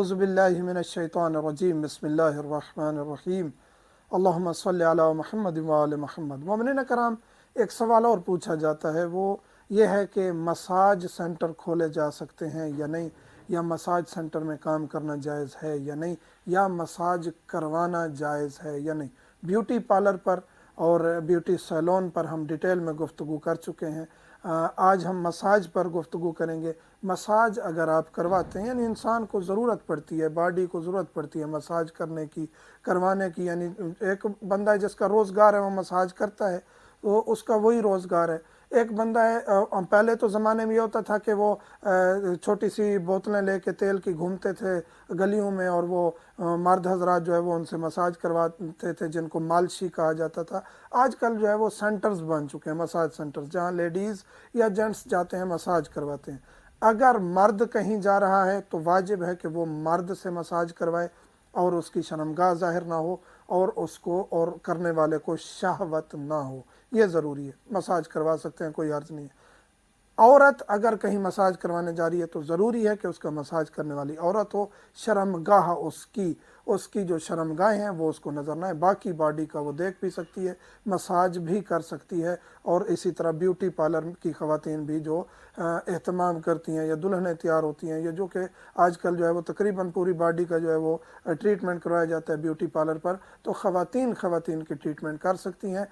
اعوذ باللہ من الشیطان الرجیم بسم اللہ الرحمن الرحیم اللہم صلی علی محمد وآل محمد۔ مومنین کرام، ایک سوال اور پوچھا جاتا ہے، وہ یہ ہے کہ مساج سینٹر کھولے جا سکتے ہیں یا نہیں، یا مساج سینٹر میں کام کرنا جائز ہے یا نہیں، یا مساج کروانا جائز ہے یا نہیں۔ بیوٹی پارلر پر اور بیوٹی سیلون پر ہم ڈیٹیل میں گفتگو کر چکے ہیں۔ آج ہم مساج پر گفتگو کریں گے۔ مساج اگر آپ کرواتے ہیں، یعنی انسان کو ضرورت پڑتی ہے، باڈی کو ضرورت پڑتی ہے مساج کرنے کی، کروانے کی، یعنی ایک بندہ جس کا روزگار ہے وہ مساج کرتا ہے، وہ اس کا وہی روزگار ہے۔ ایک بندہ ہے، پہلے تو زمانے میں یہ ہوتا تھا کہ وہ چھوٹی سی بوتلیں لے کے تیل کی گھومتے تھے گلیوں میں، اور وہ مرد حضرات جو ہے وہ ان سے مساج کرواتے تھے، جن کو مالشی کہا جاتا تھا۔ آج کل جو ہے وہ سینٹرز بن چکے ہیں، مساج سینٹرز، جہاں لیڈیز یا جینٹس جاتے ہیں، مساج کرواتے ہیں۔ اگر مرد کہیں جا رہا ہے تو واجب ہے کہ وہ مرد سے مساج کروائے اور اس کی شرمگاہ ظاہر نہ ہو، اور اس کو اور کرنے والے کو شہوت نہ ہو، یہ ضروری ہے۔ مساج کروا سکتے ہیں، کوئی عرض نہیں ہے۔ عورت اگر کہیں مساج کروانے جا رہی ہے تو ضروری ہے کہ اس کا مساج کرنے والی عورت ہو، شرمگاہ اس کی جو شرمگاہیں ہیں وہ اس کو نظر نہ آئے، باقی باڈی کا وہ دیکھ بھی سکتی ہے، مساج بھی کر سکتی ہے۔ اور اسی طرح بیوٹی پارلر کی خواتین بھی جو اہتمام کرتی ہیں یا دلہنیں تیار ہوتی ہیں، یا جو کہ آج کل جو ہے وہ تقریباً پوری باڈی کا جو ہے وہ ٹریٹمنٹ کروایا جاتا ہے بیوٹی پارلر پر، تو خواتین کی ٹریٹمنٹ کر سکتی ہیں۔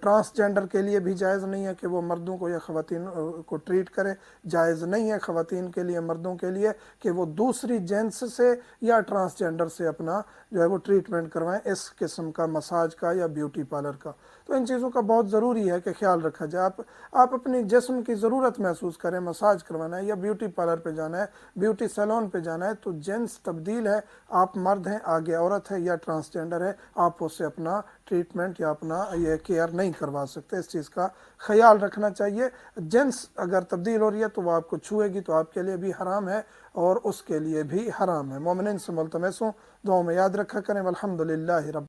ٹرانسجینڈر کے لیے بھی جائز نہیں ہے کہ وہ مردوں کو یا خواتین کو ٹریٹ کرے، جائز نہیں ہے خواتین کے لیے، مردوں کے لیے، کہ وہ دوسری جنس سے یا ٹرانسجینڈر سے اپنا جو ہے وہ ٹریٹمنٹ کروائیں، اس قسم کا مساج کا یا بیوٹی پارلر کا۔ تو ان چیزوں کا بہت ضروری ہے کہ خیال رکھا جائے۔ آپ اپنی جسم کی ضرورت محسوس کریں، مساج کروانا ہے یا بیوٹی پارلر پہ جانا ہے، بیوٹی سیلون پہ جانا ہے، تو جنس تبدیل ہے، آپ مرد ہیں، آگے عورت ہے یا ٹرانسجینڈر ہے، آپ اس سے اپنا ٹریٹمنٹ یا اپنا یہ کیئر نہیں کروا سکتے۔ اس چیز کا خیال رکھنا چاہیے۔ جنس اگر تبدیل ہو رہی ہے تو وہ آپ کو چھوئے گی تو آپ کے لیے بھی حرام ہے اور اس کے لیے بھی حرام ہے۔ مومنین سے ملتمس ہوں، دعاؤں میں یاد رکھا کریں۔ والحمدللہ رب